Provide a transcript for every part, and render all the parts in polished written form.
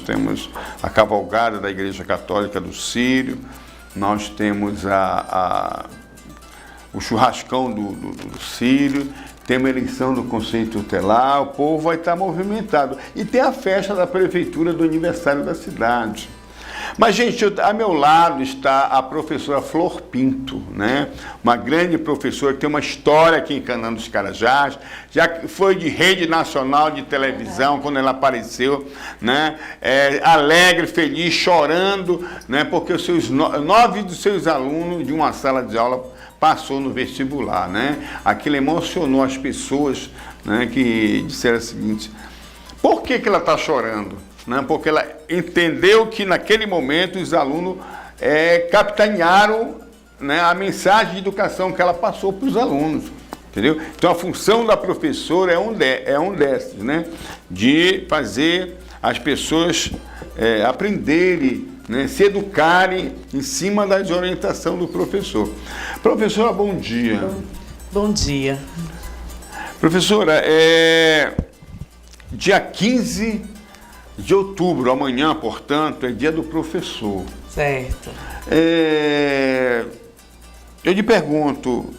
temos a cavalgada da Igreja Católica do Círio, nós temos o churrascão do Círio, temos a eleição do Conselho Tutelar, o povo vai estar movimentado. E tem a festa da Prefeitura do aniversário da cidade. Mas, gente, a meu lado está a professora Flor Pinto, né? Uma grande professora que tem uma história aqui em Canaã dos Carajás, já foi de rede nacional de televisão quando ela apareceu, né? Alegre, feliz, chorando, né? Porque os 9 dos seus alunos de uma sala de aula passou no vestibular, né? Aquilo emocionou as pessoas, né? Que disseram o seguinte: por que ela está chorando? Né? Porque ela entendeu que naquele momento os alunos capitanearam, né, a mensagem de educação que ela passou para os alunos, entendeu? Então a função da professora é um desses, né, de fazer as pessoas aprenderem, né, se educarem em cima da orientação do professor. Professora, bom dia. Bom dia. Professora, dia 15 de outubro, amanhã, portanto, é dia do professor. Certo. Eu lhe pergunto,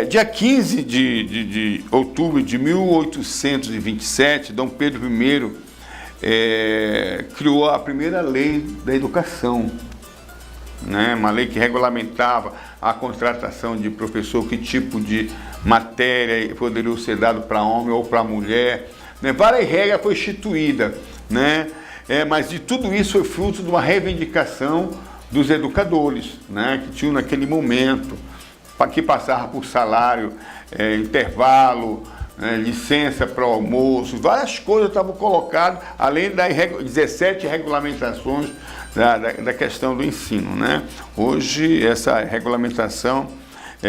dia 15 de outubro de 1827, Dom Pedro I criou a primeira lei da educação, né? Uma lei que regulamentava a contratação de professor, que tipo de matéria poderia ser dado para homem ou para mulher. Né? Várias regras foram instituídas, né? Mas de tudo isso foi fruto de uma reivindicação dos educadores, né? Que tinham naquele momento, que passava por salário, intervalo, licença para o almoço, várias coisas estavam colocadas, além das 17 regulamentações da questão do ensino, né? Hoje essa regulamentação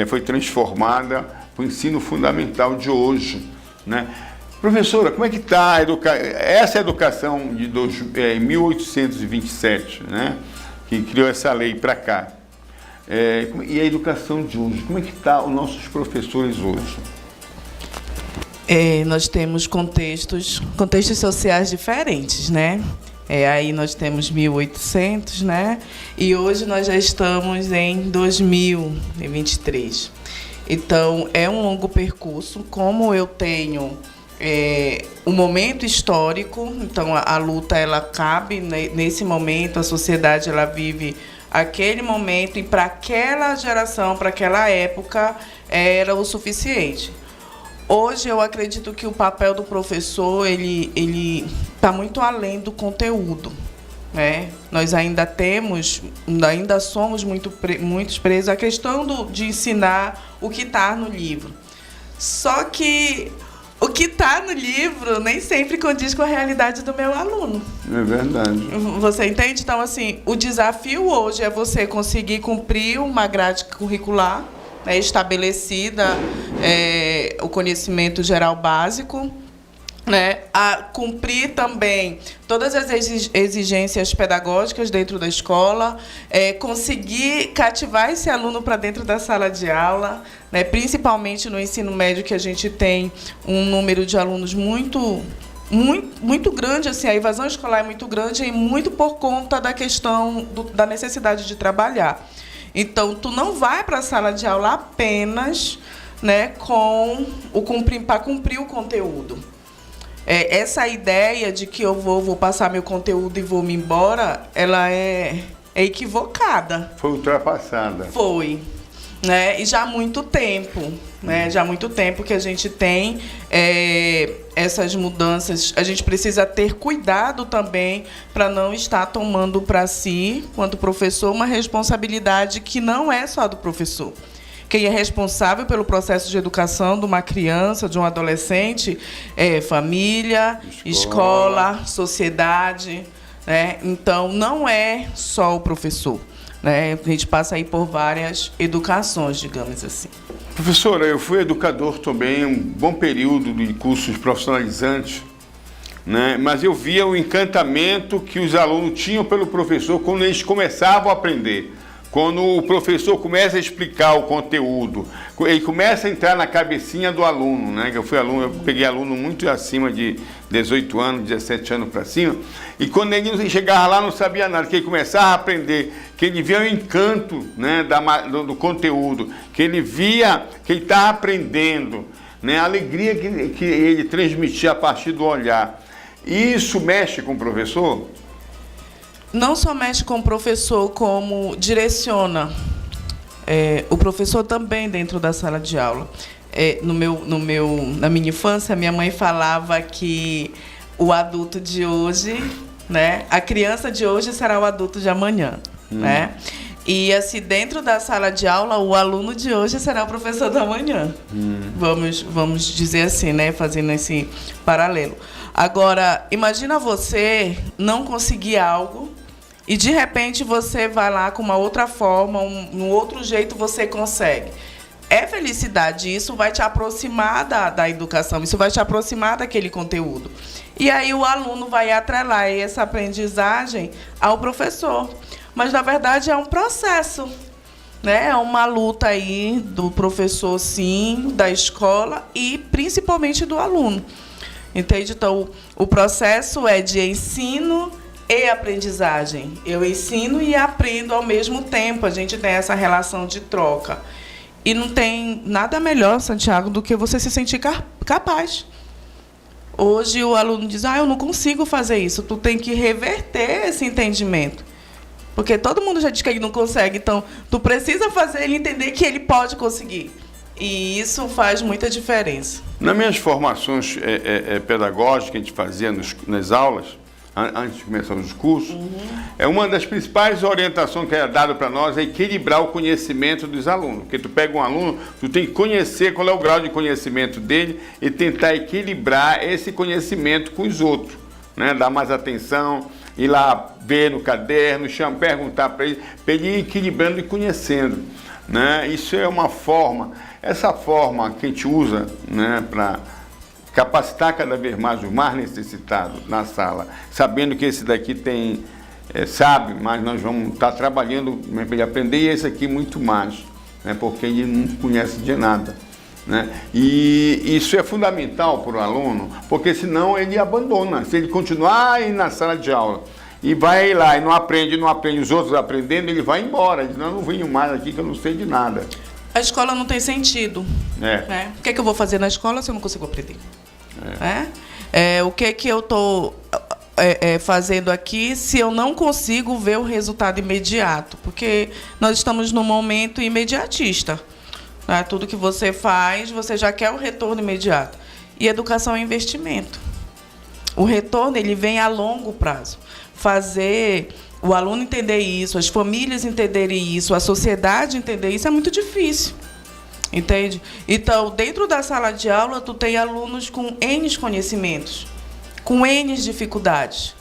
foi transformada para o ensino fundamental de hoje, né? Professora, como é que está essa educação de 1827, né, que criou essa lei para cá? E a educação de hoje, como é que está os nossos professores hoje? Nós temos contextos sociais diferentes, né? Aí nós temos 1800, né? E hoje nós já estamos em 2023. Então, é um longo percurso. Como eu tenho um momento histórico, então a luta ela cabe nesse momento, a sociedade ela vive aquele momento e para aquela geração, para aquela época, era o suficiente. Hoje eu acredito que o papel do professor ele está muito além do conteúdo, né? Nós ainda somos muito presos à questão de ensinar o que está no livro. Só que o que está no livro nem sempre condiz com a realidade do meu aluno. É verdade. Você entende? Então, assim, o desafio hoje é você conseguir cumprir uma grade curricular, né, estabelecida, o conhecimento geral básico, né, a cumprir também todas as exigências pedagógicas dentro da escola, conseguir cativar esse aluno para dentro da sala de aula, né, principalmente no ensino médio, que a gente tem um número de alunos muito grande, assim, a evasão escolar é muito grande e muito por conta da questão da necessidade de trabalhar. Então, tu não vai para a sala de aula apenas, né, para cumprir o conteúdo. Essa ideia de que eu vou passar meu conteúdo e vou me embora, ela é equivocada. Foi ultrapassada. Foi. Né? E já há muito tempo. Né? Já há muito tempo que a gente tem essas mudanças. A gente precisa ter cuidado também para não estar tomando para si, quanto professor, uma responsabilidade que não é só do professor. Quem é responsável pelo processo de educação de uma criança, de um adolescente, é família, escola, sociedade, né? Então, não é só o professor, né? A gente passa aí por várias educações, digamos assim. Professora, eu fui educador também, um bom período de cursos profissionalizantes, né? Mas eu via o encantamento que os alunos tinham pelo professor quando eles começavam a aprender. quando o professor começa a explicar o conteúdo, ele começa a entrar na cabecinha do aluno, né? Eu peguei aluno muito acima de 18 anos, 17 anos para cima, e quando ele chegava lá não sabia nada, que ele começava a aprender, que ele via o encanto, né, do conteúdo, que ele via que ele estava aprendendo, né, a alegria que ele transmitia a partir do olhar. Isso mexe com o professor? Não só mexe com o professor, como direciona o professor também dentro da sala de aula. Na minha infância, minha mãe falava que o adulto de hoje, né, a criança de hoje será o adulto de amanhã, né? E assim, dentro da sala de aula, o aluno de hoje será o professor da manhã. Vamos dizer assim, né, fazendo esse paralelo. Agora, imagina você não conseguir algo e, de repente, você vai lá com uma outra forma, um outro jeito você consegue. É felicidade, isso vai te aproximar da educação, isso vai te aproximar daquele conteúdo. E aí o aluno vai atrelar essa aprendizagem ao professor. Mas, na verdade, é um processo, né? É uma luta aí do professor, sim, da escola e, principalmente, do aluno. Entende? Então, o processo é de ensino e aprendizagem. Eu ensino e aprendo ao mesmo tempo. A gente tem essa relação de troca. E não tem nada melhor, Santiago, do que você se sentir capaz. Hoje o aluno diz, eu não consigo fazer isso. Tu tem que reverter esse entendimento. Porque todo mundo já diz que ele não consegue. Então, tu precisa fazer ele entender que ele pode conseguir. E isso faz muita diferença. Nas minhas formações pedagógicas que a gente fazia nas aulas, antes de começar os cursos, uma das principais orientações que era dada para nós é equilibrar o conhecimento dos alunos. Porque tu pega um aluno, tu tem que conhecer qual é o grau de conhecimento dele e tentar equilibrar esse conhecimento com os outros, né? Dar mais atenção, ir lá ver no caderno, perguntar para ele ir equilibrando e conhecendo, né? Isso é uma forma, essa forma que a gente usa, né, para capacitar cada vez mais os mais necessitados na sala, sabendo que esse daqui sabe, mas nós vamos estar trabalhando para ele aprender, e esse aqui muito mais, né, porque ele não conhece de nada, né? E isso é fundamental para o aluno, porque senão ele abandona. Se ele continuar aí na sala de aula e vai lá e não aprende os outros aprendendo, ele vai embora. Ele diz, não venho mais aqui que eu não sei de nada. A escola não tem sentido. Né? O que eu vou fazer na escola se eu não consigo aprender? O que eu estou fazendo aqui se eu não consigo ver o resultado imediato? Porque nós estamos num momento imediatista. Né? Tudo que você faz, você já quer o retorno imediato. E educação é investimento. O retorno ele vem a longo prazo. Fazer o aluno entender isso, as famílias entenderem isso, a sociedade entender isso é muito difícil. Entende? Então, dentro da sala de aula, tu tem alunos com N conhecimentos, com N dificuldades,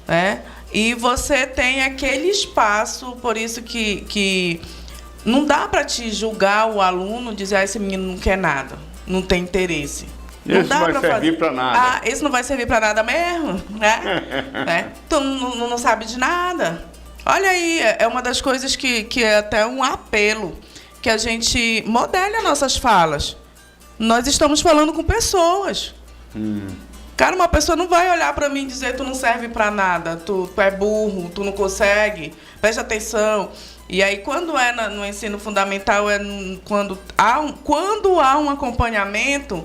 né? E você tem aquele espaço, por isso que não dá para te julgar o aluno, dizer, esse menino não quer nada, não tem interesse. Esse não vai servir para nada. Esse não vai servir para nada mesmo, né? Tu não sabe de nada. Olha aí, é uma das coisas que é até um apelo, que a gente modele as nossas falas. Nós estamos falando com pessoas. Cara, uma pessoa não vai olhar para mim e dizer, tu não serve para nada, tu é burro, tu não consegue, presta atenção. E aí, quando é no ensino fundamental, quando há um acompanhamento,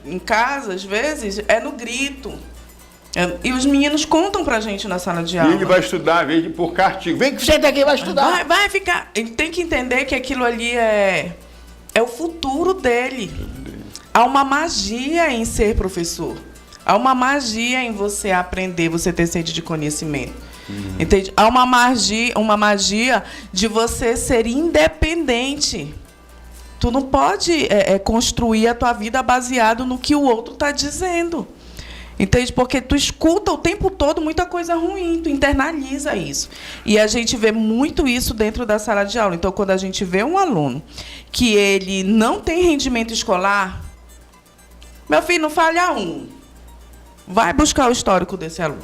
em casa, às vezes, é no grito. E os meninos contam pra gente na sala de aula. E ele vai estudar, às vezes, por castigo. Vem que você daqui vai estudar. Vai ficar. Ele tem que entender que aquilo ali é o futuro dele. Há uma magia em ser professor. Há uma magia em você aprender, você ter sede de conhecimento. Entende? Há uma magia de você ser independente. Tu não pode construir a tua vida baseado no que o outro está dizendo. Entende? Porque tu escuta o tempo todo muita coisa ruim, tu internaliza isso. E a gente vê muito isso dentro da sala de aula. Então, quando a gente vê um aluno que ele não tem rendimento escolar, meu filho, não falha um. Vai buscar o histórico desse aluno.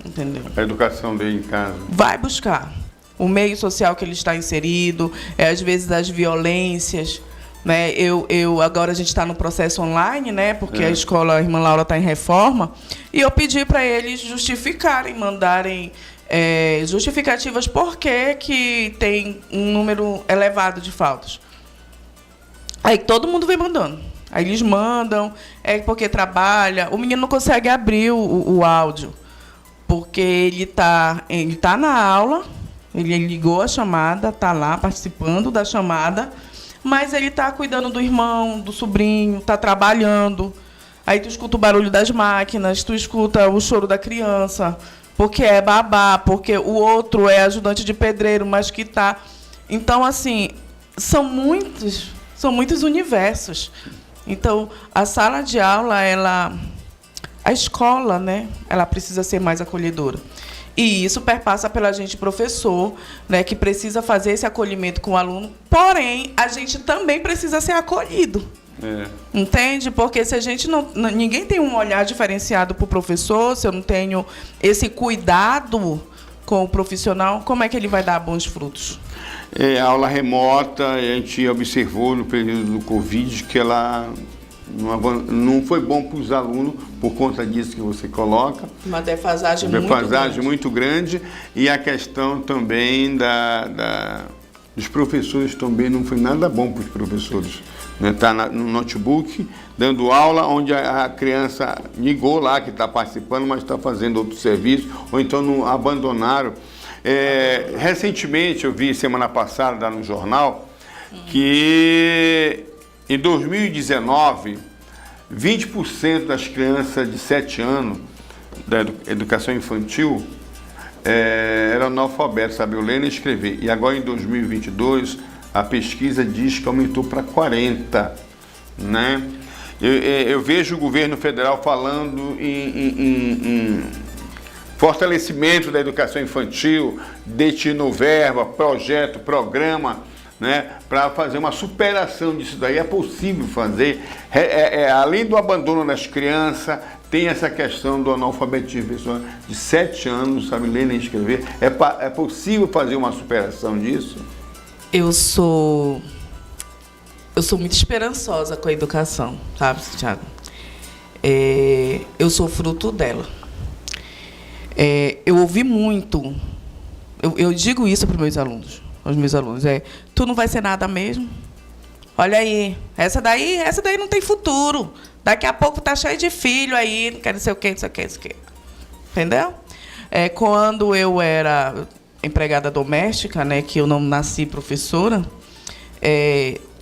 Entendeu? A educação dele em casa. Vai buscar. o meio social que ele está inserido, às vezes as violências, né? Agora a gente está no processo online, né? Porque a escola, a irmã Laura está em reforma, e eu pedi para eles justificarem, mandarem justificativas por que tem um número elevado de faltas. Aí todo mundo vem mandando. Aí eles mandam, porque trabalha. O menino não consegue abrir o áudio, porque ele tá na aula, ele ligou a chamada, está lá participando da chamada, mas ele está cuidando do irmão, do sobrinho, está trabalhando. Aí tu escuta o barulho das máquinas, tu escuta o choro da criança, porque é babá, porque o outro é ajudante de pedreiro, mas que está... Então, assim, são muitos universos. Então, a sala de aula, a escola, né, ela precisa ser mais acolhedora. E isso perpassa pela gente, professor, né, que precisa fazer esse acolhimento com o aluno, porém, a gente também precisa ser acolhido. Entende? Porque se a gente ninguém tem um olhar diferenciado para o professor, se eu não tenho esse cuidado com o profissional, como é que ele vai dar bons frutos? A aula remota, a gente observou no período do Covid que ela não foi bom para os alunos por conta disso que você coloca. Uma defasagem muito grande. E a questão também dos professores também não foi nada bom para os professores. Está no notebook, dando aula, onde a criança ligou lá, que está participando, mas está fazendo outro serviço, ou então não abandonaram. Recentemente, eu vi semana passada no jornal, que em 2019, 20% das crianças de 7 anos da educação infantil eram analfabetas, sabiam ler e escrever. E agora, em 2022, a pesquisa diz que aumentou para 40%. Né? Eu vejo o governo federal falando em fortalecimento da educação infantil, destino verba, projeto, programa, né, para fazer uma superação disso daí. É possível fazer. Além do abandono das crianças, tem essa questão do analfabetismo. Pessoa de 7 anos não sabe ler nem escrever. É possível fazer uma superação disso? Eu sou muito esperançosa com a educação, sabe, Thiago? Eu sou fruto dela. Eu ouvi muito, eu digo isso para aos meus alunos, tu não vai ser nada mesmo? Olha aí, essa daí não tem futuro. Daqui a pouco tá cheio de filho aí, não quer não sei o quê, não sei o quê, não sei o quê. Entendeu? Quando eu era empregada doméstica, né, que eu não nasci professora,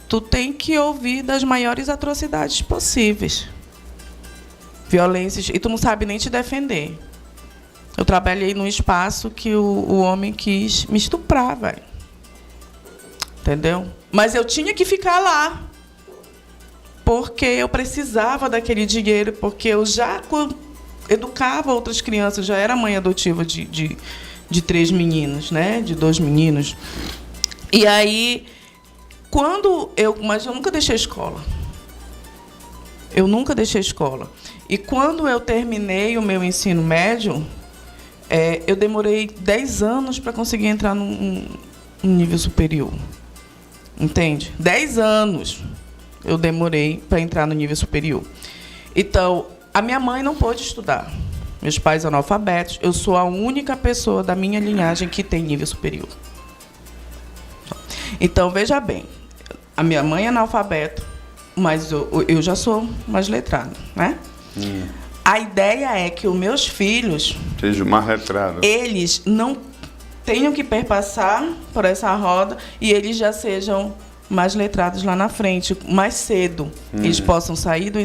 tu tem que ouvir das maiores atrocidades possíveis. Violências, e tu não sabe nem te defender. Eu trabalhei num espaço que o homem quis me estuprar, velho. Entendeu? Mas eu tinha que ficar lá. Porque eu precisava daquele dinheiro, porque eu já educava outras crianças, já era mãe adotiva de 3 meninos, né? De 2 meninos. E aí, mas eu nunca deixei a escola. E quando eu terminei o meu ensino médio, eu demorei 10 anos para conseguir entrar num nível superior. Entende? 10 anos eu demorei para entrar no nível superior. Então, a minha mãe não pôde estudar. Meus pais analfabetos. Eu sou a única pessoa da minha linhagem que tem nível superior. Então, veja bem. A minha mãe é analfabeta, mas eu já sou mais letrada, né? A ideia é que os meus filhos... Sejam mais letrados. Eles não tenham que perpassar por essa roda e eles já sejam mais letrados lá na frente, mais cedo. Eles possam sair do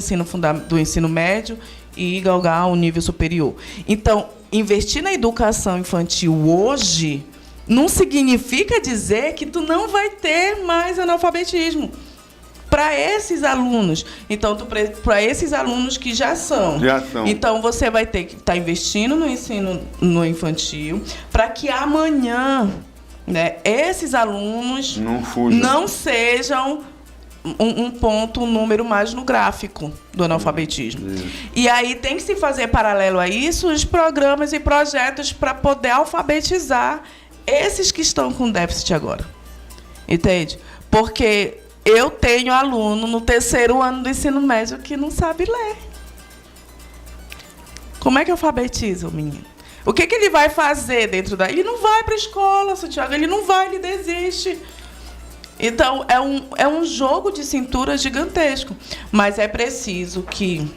ensino médio e galgar um nível superior. Então, investir na educação infantil hoje não significa dizer que tu não vai ter mais analfabetismo. Para esses alunos. Então, para esses alunos que já são. Então, você vai ter que estar investindo no ensino no infantil para que amanhã, né, esses alunos não sejam um número mais no gráfico do analfabetismo. E aí tem que se fazer paralelo a isso os programas e projetos para poder alfabetizar esses que estão com déficit agora. Entende? Porque eu tenho aluno no 3º ano do ensino médio que não sabe ler. Como é que alfabetiza o menino? O que ele vai fazer dentro da... Ele não vai para a escola, seu Tiago, ele não vai, ele desiste. Então, é um jogo de cintura gigantesco. Mas é preciso que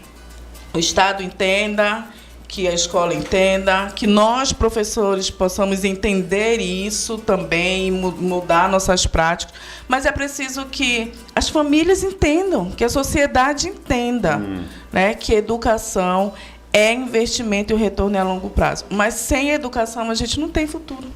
o Estado entenda, que a escola entenda, que nós, professores, possamos entender isso também, mudar nossas práticas. Mas é preciso que as famílias entendam, que a sociedade entenda, né, que educação é investimento e o retorno é a longo prazo. Mas sem educação a gente não tem futuro.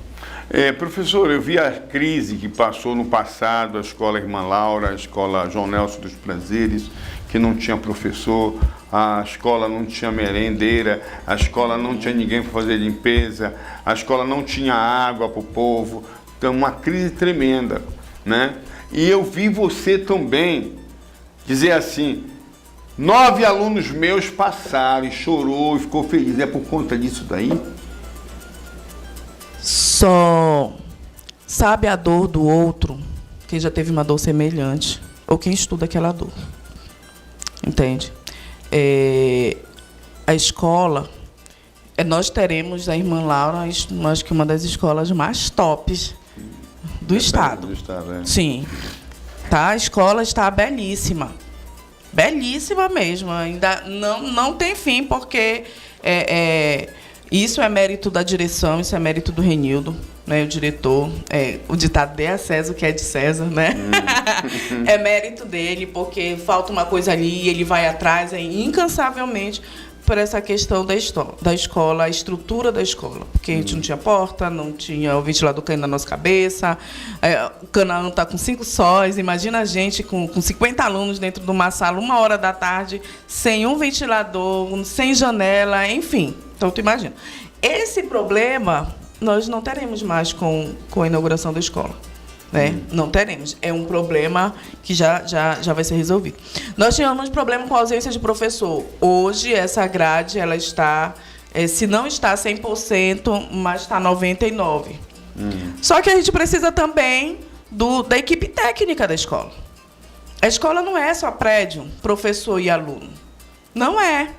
Professor, eu vi a crise que passou no passado, a escola Irmã Laura, a escola João Nelson dos Prazeres, que não tinha professor, a escola não tinha merendeira, a escola não tinha ninguém para fazer limpeza, a escola não tinha água para o povo. Então, uma crise tremenda, né? E eu vi você também dizer assim, 9 alunos meus passaram e chorou e ficou feliz. É por conta disso daí? Só sabe a dor do outro quem já teve uma dor semelhante ou quem estuda aquela dor. Entende? A escola, nós teremos a Irmã Laura, acho que uma das escolas mais tops do estado. Sim. Tá? A escola está belíssima. Belíssima mesmo. Ainda não tem fim, porque isso é mérito da direção, isso é mérito do Renildo, né, o diretor. O ditado dê a César o que é de César, né? É mérito dele, porque falta uma coisa ali e ele vai atrás incansavelmente por essa questão da escola, a estrutura da escola. Porque a gente não tinha porta, não tinha o ventilador caindo na nossa cabeça, o Canaã está com 5 sóis, imagina a gente com 50 alunos dentro de uma sala, 1h da tarde, sem um ventilador, sem janela, enfim. Então, tu imagina. Esse problema nós não teremos mais com a inauguração da escola. Né? Não teremos. É um problema que já vai ser resolvido. Nós tínhamos problema com a ausência de professor. Hoje, essa grade ela está, se não está 100%, mas está 99%. Só que a gente precisa também da equipe técnica da escola. A escola não é só prédio, professor e aluno. Não é.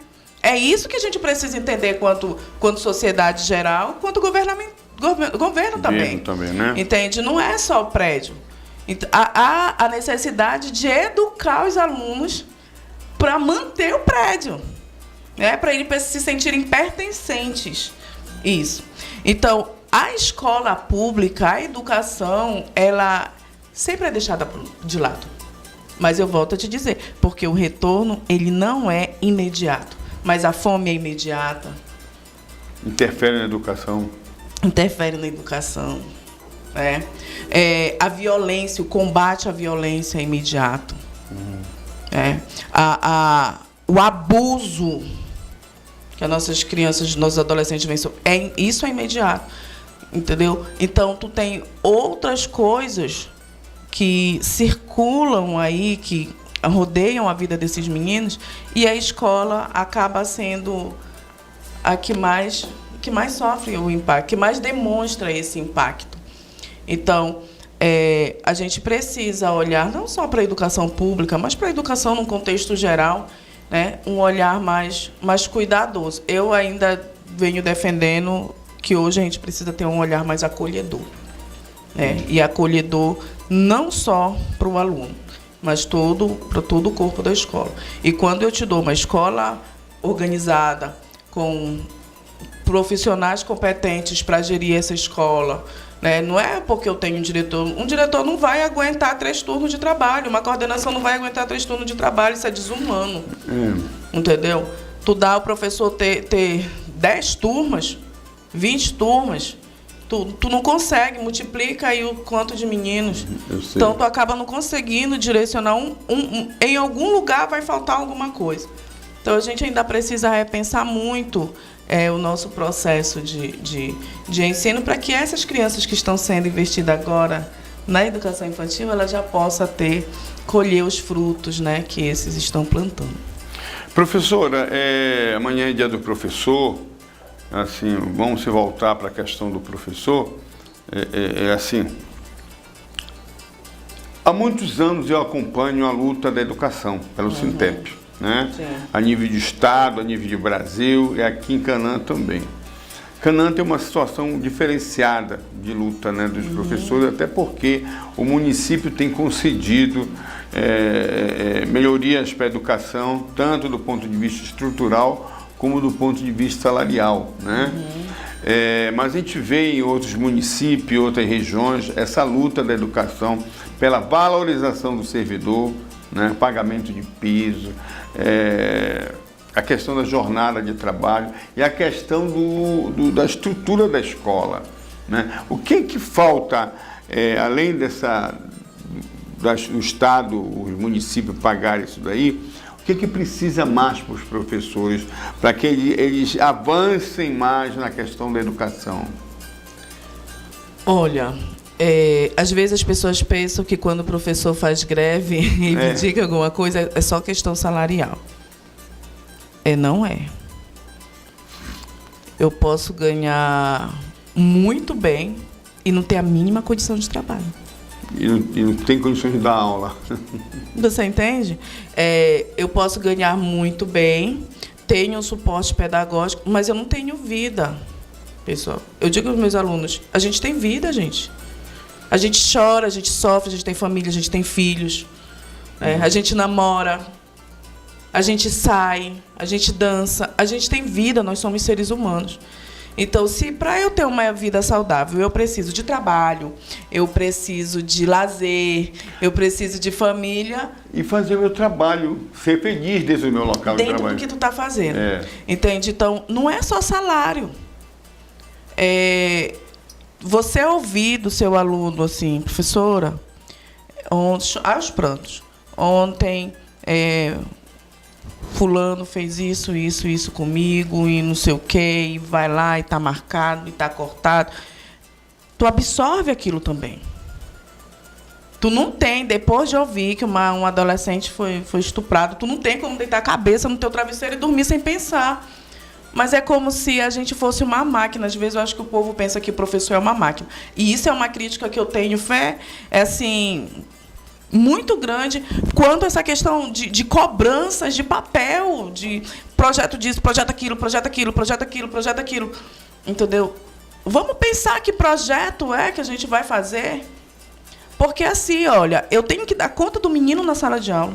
É isso que a gente precisa entender quanto sociedade geral, quanto governo também. Né? Entende? Não é só o prédio. Há a necessidade de educar os alunos para manter o prédio, né? Para eles se sentirem pertencentes. Isso. Então, a escola pública, a educação, ela sempre é deixada de lado. Mas eu volto a te dizer, porque o retorno ele não é imediato. Mas a fome é imediata. Interfere na educação. Interfere na educação. Né? A violência, o combate à violência é imediato. O abuso que as nossas crianças, nossos adolescentes vêm sofrer, isso é imediato. Entendeu? Então, tu tem outras coisas que circulam aí, que rodeiam a vida desses meninos, e a escola acaba sendo a que mais sofre o impacto, que mais demonstra esse impacto. Então, a gente precisa olhar não só para a educação pública, mas para a educação num contexto geral, né, um olhar mais cuidadoso. Eu ainda venho defendendo que hoje a gente precisa ter um olhar mais acolhedor. Né, e acolhedor não só para o aluno, mas para todo o corpo da escola. E quando eu te dou uma escola organizada, com profissionais competentes para gerir essa escola, né? Não é porque eu tenho um diretor não vai aguentar 3 turnos de trabalho, uma coordenação não vai aguentar 3 turnos de trabalho, isso é desumano. Entendeu? Tu dá o professor ter 10 turmas, 20 turmas, tu não consegue, multiplica aí o quanto de meninos. Então, tu acaba não conseguindo direcionar em algum lugar vai faltar alguma coisa. Então, a gente ainda precisa repensar muito o nosso processo de ensino para que essas crianças que estão sendo investidas agora na educação infantil, ela já possa colher os frutos, né, que esses estão plantando. Professora, amanhã é dia do professor. Assim, vamos se voltar para a questão do professor. é assim, há muitos anos eu acompanho a luta da educação pelo Sintep, né? A nível de Estado, a nível de Brasil e aqui em Canaã também. Canaã tem uma situação diferenciada de luta, né, dos professores, até porque o município tem concedido melhorias para a educação, tanto do ponto de vista estrutural como do ponto de vista salarial, né? Mas a gente vê em outros municípios, outras regiões, essa luta da educação pela valorização do servidor, né? Pagamento de piso, a questão da jornada de trabalho e a questão da estrutura da escola, né? O que falta, além do Estado, os municípios pagarem isso daí, o que precisa mais para os professores, para que eles avancem mais na questão da educação? Olha, às vezes as pessoas pensam que quando o professor faz greve e reivindica alguma coisa, é só questão salarial. Não é. Eu posso ganhar muito bem e não ter a mínima condição de trabalho. E não tem condições de dar aula. Você entende? Eu posso ganhar muito bem, tenho um suporte pedagógico, mas eu não tenho vida, pessoal. Eu digo aos meus alunos, a gente tem vida, gente. A gente chora, a gente sofre, a gente tem família, a gente tem filhos. A gente namora, a gente sai, a gente dança, a gente tem vida, nós somos seres humanos. Então, se para eu ter uma vida saudável, eu preciso de trabalho, eu preciso de lazer, eu preciso de família. E fazer o meu trabalho, ser feliz dentro do meu local de trabalho. Dentro do que tu está fazendo. Entende? Então, não é só salário. Você ouvir do seu aluno assim, professora, aos prantos. Ontem, fulano fez isso comigo e não sei o quê, e vai lá e está marcado, e está cortado. Tu absorve aquilo também. Tu não tem, depois de ouvir que um adolescente foi estuprado, tu não tem como deitar a cabeça no teu travesseiro e dormir sem pensar. Mas é como se a gente fosse uma máquina. Às vezes eu acho que o povo pensa que o professor é uma máquina. E isso é uma crítica que eu tenho, Fé, assim, muito grande, quanto a essa questão de cobranças de papel, de projeto disso, projeto aquilo, projeto aquilo, projeto aquilo, projeto aquilo. Entendeu? Vamos pensar que projeto que a gente vai fazer. Porque assim, olha, eu tenho que dar conta do menino na sala de aula.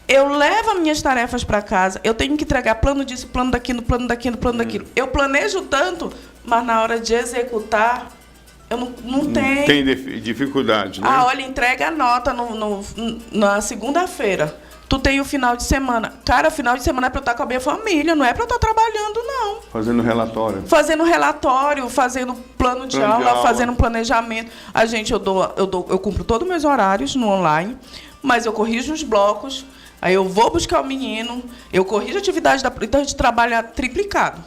Eu levo as minhas tarefas para casa, eu tenho que entregar plano disso, plano daquilo, plano daquilo, plano daquilo. Eu planejo tanto, mas na hora de executar, eu não tenho. Tem dificuldade, né? Olha, entrega a nota na segunda-feira. Tu tem o final de semana. Cara, final de semana é para eu estar com a minha família, não é para eu estar trabalhando, não. Fazendo relatório. Fazendo relatório, fazendo plano de aula, fazendo um planejamento. Eu cumpro todos os meus horários no online, mas eu corrijo os blocos, aí eu vou buscar o menino, eu corrijo a atividade então a gente trabalha triplicado.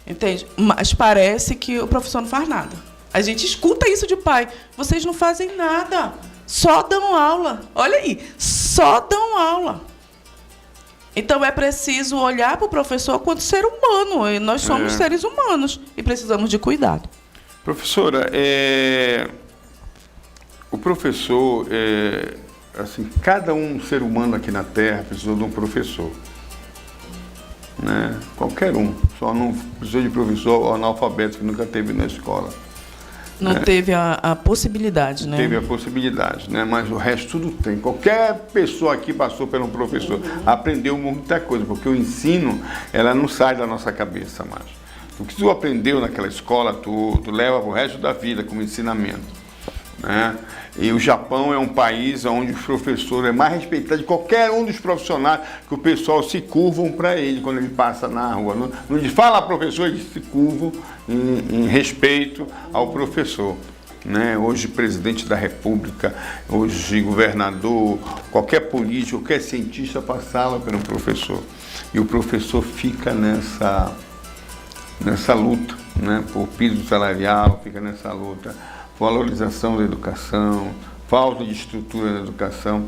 Entende? Mas parece que o professor não faz nada. A gente escuta isso de pai. Vocês não fazem nada. Só dão aula. Olha aí. Só dão aula. Então, é preciso olhar para o professor quanto ser humano. E nós somos seres humanos e precisamos de cuidado. Professora, o professor, assim, cada ser humano aqui na Terra precisou de um professor. Né? Qualquer um. Só não precisou de professor analfabeto que nunca teve na escola. Não teve a possibilidade, né? Teve a possibilidade, né? Mas o resto tudo tem. Qualquer pessoa aqui passou por um professor, aprendeu muita coisa, porque o ensino, ela não sai da nossa cabeça mais. O que tu aprendeu naquela escola, tu leva para o resto da vida como ensinamento. Né? E o Japão é um país onde o professor é mais respeitado de qualquer um dos profissionais, que o pessoal se curvam para ele quando ele passa na rua. Não diz, fala professor, eles se curvam em respeito ao professor. Né? Hoje, presidente da República, hoje governador, qualquer político, qualquer cientista passava pelo professor. E o professor fica nessa luta, né? Por piso salarial, fica nessa luta. Valorização da educação, falta de estrutura da educação.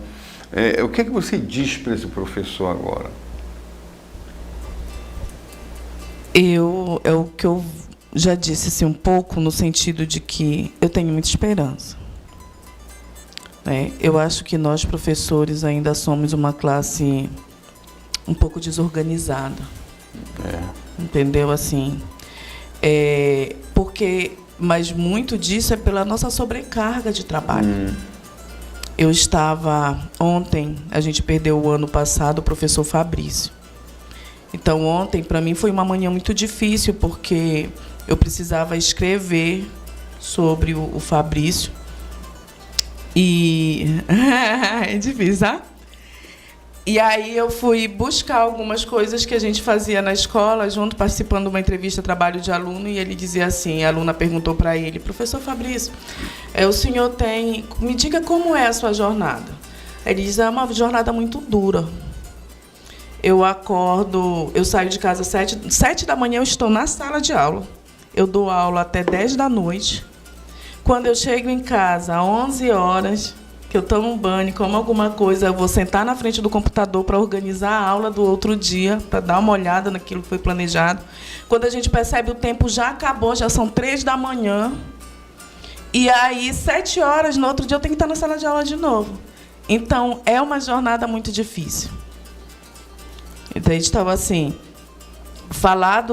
O que é que você diz para esse professor agora? O que eu já disse assim, um pouco no sentido de que eu tenho muita esperança. Eu acho que nós, professores, ainda somos uma classe um pouco desorganizada. Entendeu? Assim, mas muito disso é pela nossa sobrecarga de trabalho. Eu estava... Ontem, a gente perdeu o ano passado o professor Fabrício. Então, ontem, para mim, foi uma manhã muito difícil, porque eu precisava escrever sobre o Fabrício. E... é difícil, tá? E aí eu fui buscar algumas coisas que a gente fazia na escola, junto, participando de uma entrevista trabalho de aluno, e ele dizia assim, a aluna perguntou para ele, professor Fabrício, o senhor me diga como é a sua jornada. Ele diz, é uma jornada muito dura. Eu acordo, eu saio de casa 7 da manhã, eu estou na sala de aula. Eu dou aula até 10 da noite. Quando eu chego em casa, às 11 horas... que eu tomo um banho, como alguma coisa, eu vou sentar na frente do computador para organizar a aula do outro dia, para dar uma olhada naquilo que foi planejado. Quando a gente percebe o tempo já acabou, já são 3 da manhã, e aí 7 horas, no outro dia, eu tenho que estar na sala de aula de novo. Então, é uma jornada muito difícil. Então, a gente estava assim, falar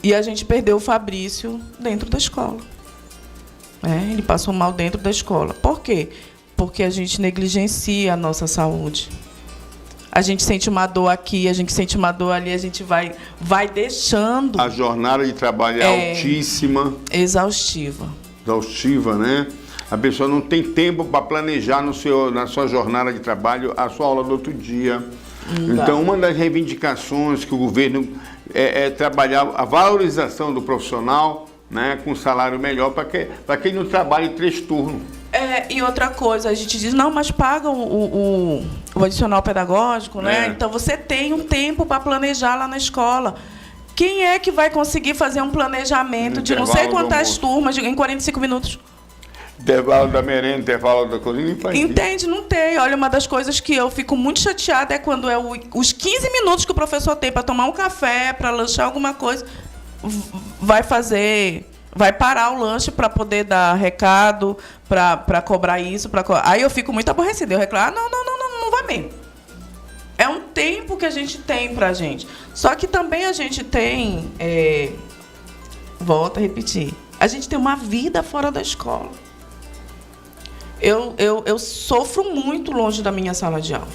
e a gente perdeu o Fabrício dentro da escola. Ele passou mal dentro da escola. Por quê? Porque a gente negligencia a nossa saúde. A gente sente uma dor aqui, a gente sente uma dor ali, a gente vai deixando... A jornada de trabalho é altíssima. Exaustiva. Exaustiva, né? A pessoa não tem tempo para planejar na sua jornada de trabalho a sua aula do outro dia. Então, uma das reivindicações que o governo é trabalhar a valorização do profissional, né, com salário melhor para quem não trabalha em 3 turnos. E outra coisa, a gente diz, não, mas paga o adicional pedagógico, né? Então você tem um tempo para planejar lá na escola. Quem é que vai conseguir fazer um planejamento de não sei quantas turmas em 45 minutos? Intervalo da merenda, intervalo da cozinha, não faz isso. Entende? Não tem. Olha, uma das coisas que eu fico muito chateada é quando os 15 minutos que o professor tem para tomar um café, para lanchar alguma coisa, vai parar o lanche para poder dar recado, para cobrar isso. Aí eu fico muito aborrecida. Eu reclamo, não vai mesmo. É um tempo que a gente tem para a gente. Só que também a gente tem... volto a repetir. A gente tem uma vida fora da escola. Eu sofro muito longe da minha sala de aula.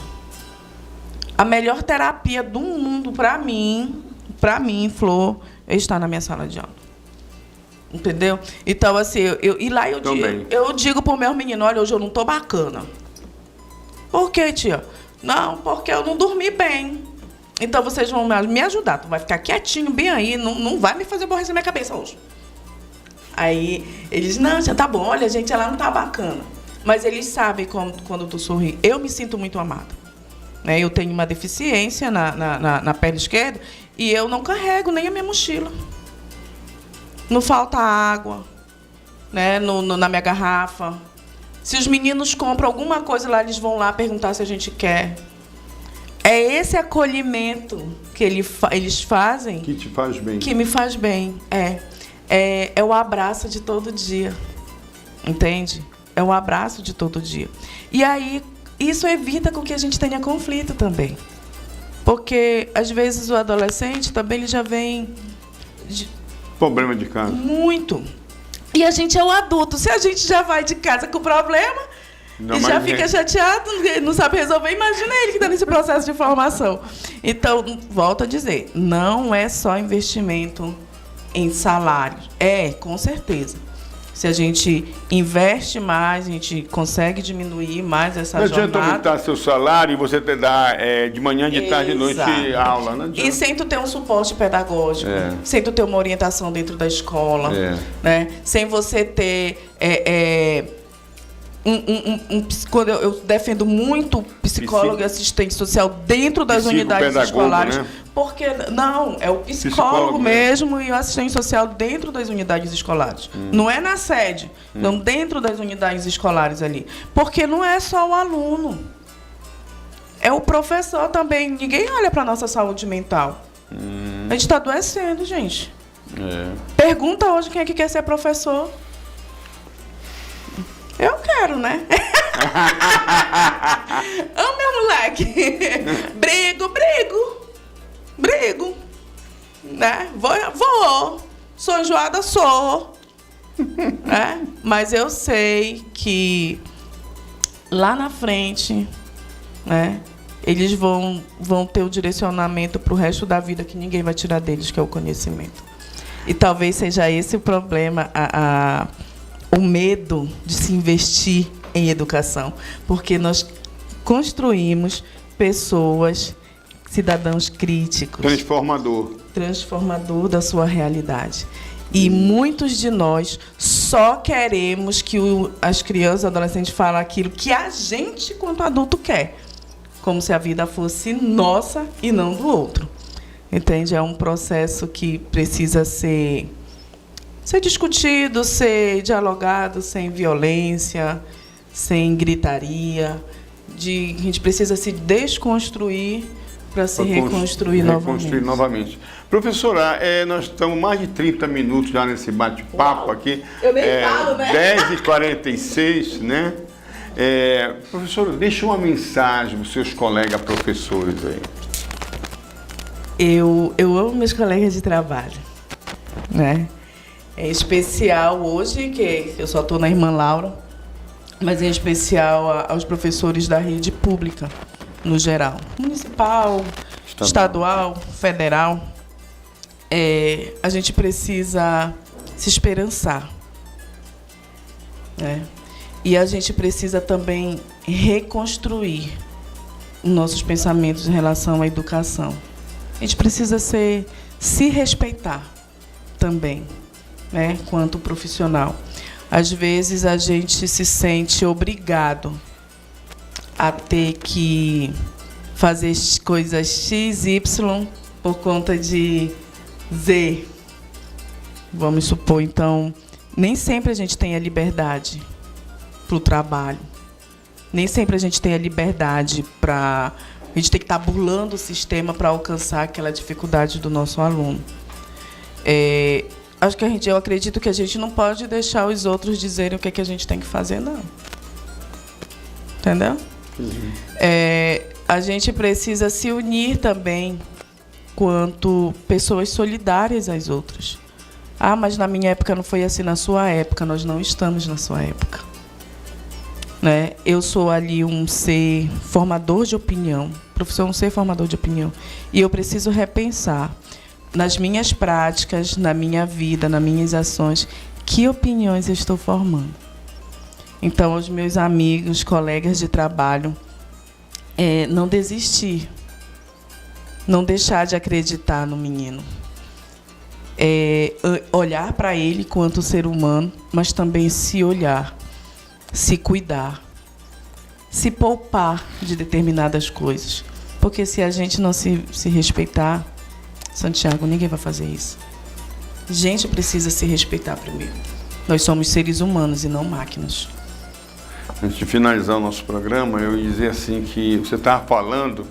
A melhor terapia do mundo, para mim, Flor, é estar na minha sala de aula. Entendeu? Então, assim, eu digo para o meu menino, olha, hoje eu não estou bacana. Por quê, tia? Não, porque eu não dormi bem. Então, vocês vão me ajudar. Tu vai ficar quietinho, bem aí, não vai me fazer aborrecer minha cabeça hoje. Aí, eles, não, já tá bom, olha, gente, ela não tá bacana. Mas eles sabem quando tu sorri. Eu me sinto muito amada. Eu tenho uma deficiência na perna esquerda e eu não carrego nem a minha mochila. Não falta água, né, na minha garrafa. Se os meninos compram alguma coisa lá, eles vão lá perguntar se a gente quer. É esse acolhimento que eles fazem... Que te faz bem. Que me faz bem, É o abraço de todo dia, entende? É o abraço de todo dia. E aí, isso evita com que a gente tenha conflito também. Porque, às vezes, o adolescente também ele já vem... Problema de casa. Muito. E a gente é o adulto. Se a gente já vai de casa com problema e já fica chateado, não sabe resolver, imagina ele que está nesse processo de formação. Então, volto a dizer, não é só investimento em salários. Com certeza. Se a gente investe mais, a gente consegue diminuir mais essa jornada. Não adianta aumentar seu salário e você te dar de manhã, de tarde, de noite aula. Não adianta. E sem tu ter um suporte pedagógico, sem tu ter uma orientação dentro da escola, né? Sem você ter... quando eu defendo muito psicólogo e assistente social dentro das unidades escolares, né? Porque não, é o psicólogo mesmo e o assistente social dentro das unidades escolares. Não é na sede, não dentro das unidades escolares ali. Porque não é só o aluno. É o professor também. Ninguém olha para a nossa saúde mental. A gente está adoecendo, gente. Pergunta hoje quem é que quer ser professor. Eu quero, né? Ô, meu moleque. Brigo. Né? Vou. Sou enjoada, sou. Né? Mas eu sei que lá na frente, né, eles vão ter o direcionamento para o resto da vida que ninguém vai tirar deles, que é o conhecimento. E talvez seja esse o problema, o medo de se investir em educação, porque nós construímos pessoas, cidadãos críticos. Transformador da sua realidade. E muitos de nós só queremos que as crianças e adolescentes falem aquilo que a gente, quanto adulto, quer. Como se a vida fosse nossa e não do outro. Entende? É um processo que precisa ser discutido, ser dialogado, sem violência, sem gritaria. A gente precisa se desconstruir para se reconstruir novamente. Professora, nós estamos mais de 30 minutos já nesse bate-papo aqui. Eu nem falo, né? 10h46, né? Professora, deixa uma mensagem para os seus colegas professores aí. Eu amo meus colegas de trabalho, né? Em especial hoje, que eu só estou na Irmã Laura, mas em especial aos professores da rede pública, no geral. Municipal, estadual, federal. A gente precisa se esperançar, né? E a gente precisa também reconstruir os nossos pensamentos em relação à educação. A gente precisa se respeitar também, né, quanto profissional. Às vezes a gente se sente obrigado a ter que fazer coisas X, Y por conta de Z. Vamos supor, então, nem sempre a gente tem a liberdade para o trabalho. Nem sempre a gente tem a liberdade para... A gente tem que estar burlando o sistema para alcançar aquela dificuldade do nosso aluno. Eu acredito que a gente não pode deixar os outros dizerem o que a gente tem que fazer, não. Entendeu? Uhum. A gente precisa se unir também quanto pessoas solidárias às outras. Ah, mas na minha época não foi assim, na sua época. Nós não estamos na sua época. Né? Eu sou ali um ser formador de opinião, professor, um ser formador de opinião. E eu preciso repensar nas minhas práticas, na minha vida, nas minhas ações, que opiniões eu estou formando. Então, aos meus amigos, colegas de trabalho, não desistir, não deixar de acreditar no menino. Olhar para ele quanto ser humano, mas também se olhar, se cuidar, se poupar de determinadas coisas. Porque se a gente não se respeitar, Santiago, ninguém vai fazer isso. A gente precisa se respeitar primeiro. Nós somos seres humanos e não máquinas. Antes de finalizar o nosso programa, eu ia dizer assim que você estava falando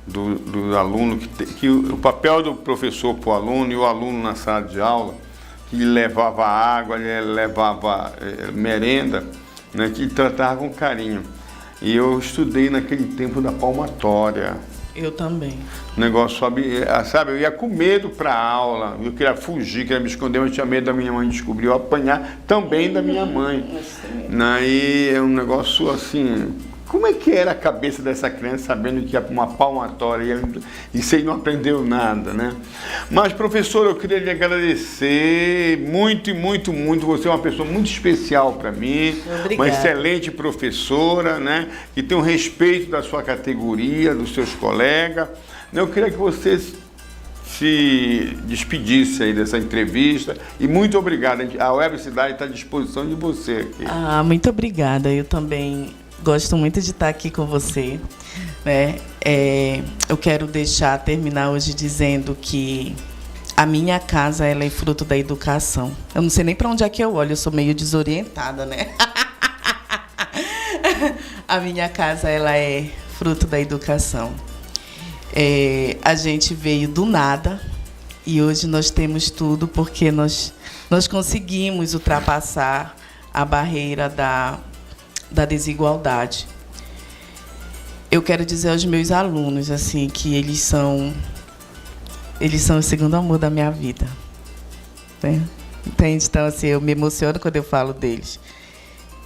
do aluno, que o papel do professor para o aluno e o aluno na sala de aula, que levava água, levava merenda, né, que tratava com carinho. E eu estudei naquele tempo da palmatória. Eu também. O negócio, sabe, eu ia com medo para a aula, eu queria fugir, queria me esconder, mas eu tinha medo da minha mãe descobrir, eu apanhar também da minha mãe. Aí é um negócio assim, como é que era a cabeça dessa criança sabendo que ia para uma palmatória e você não aprendeu nada, né? Mas, professor, eu queria lhe agradecer muito, você é uma pessoa muito especial para mim. Obrigada. Uma excelente professora, né? Que tem um respeito da sua categoria, dos seus colegas. Eu queria que você se despedisse aí dessa entrevista e muito obrigado. A Web Cidade está à disposição de você aqui. Muito obrigada. Eu também gosto muito de estar aqui com você, né? Eu quero terminar hoje dizendo que a minha casa, ela é fruto da educação. Eu não sei nem para onde é que eu olho, eu sou meio desorientada, né? A minha casa, ela é fruto da educação. A gente veio do nada E hoje nós temos tudo porque nós conseguimos ultrapassar a barreira da desigualdade. Eu quero dizer aos meus alunos assim que eles são o segundo amor da minha vida, né? Entende? Então, assim, eu me emociono quando eu falo deles.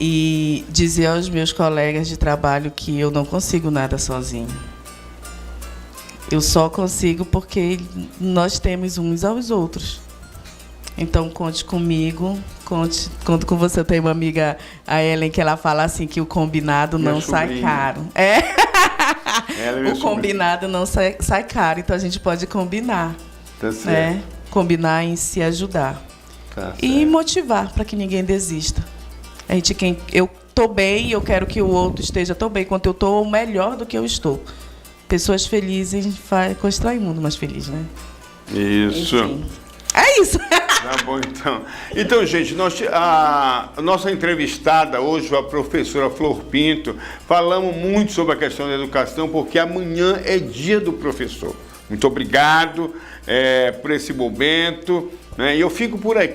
E dizer aos meus colegas de trabalho que eu não consigo nada sozinho. Eu só consigo porque nós temos uns aos outros. Então, conte comigo, conto com você. Eu tenho uma amiga, a Ellen, que ela fala assim que o combinado não sai caro. O combinado não sai caro, então a gente pode combinar. Tá certo. Né? Combinar em se ajudar. Tá E certo. motivar para que ninguém desista. Eu estou bem e eu quero que o outro esteja tão bem quanto eu estou, ou melhor do que eu estou. Pessoas felizes constroem um mundo mais feliz, né? Isso. Enfim. É isso. Tá bom, então. Então, gente, a nossa entrevistada hoje, a professora Flor Pinto, falamos muito sobre a questão da educação, porque amanhã é dia do professor. Muito obrigado por esse momento, né? E eu fico por aqui.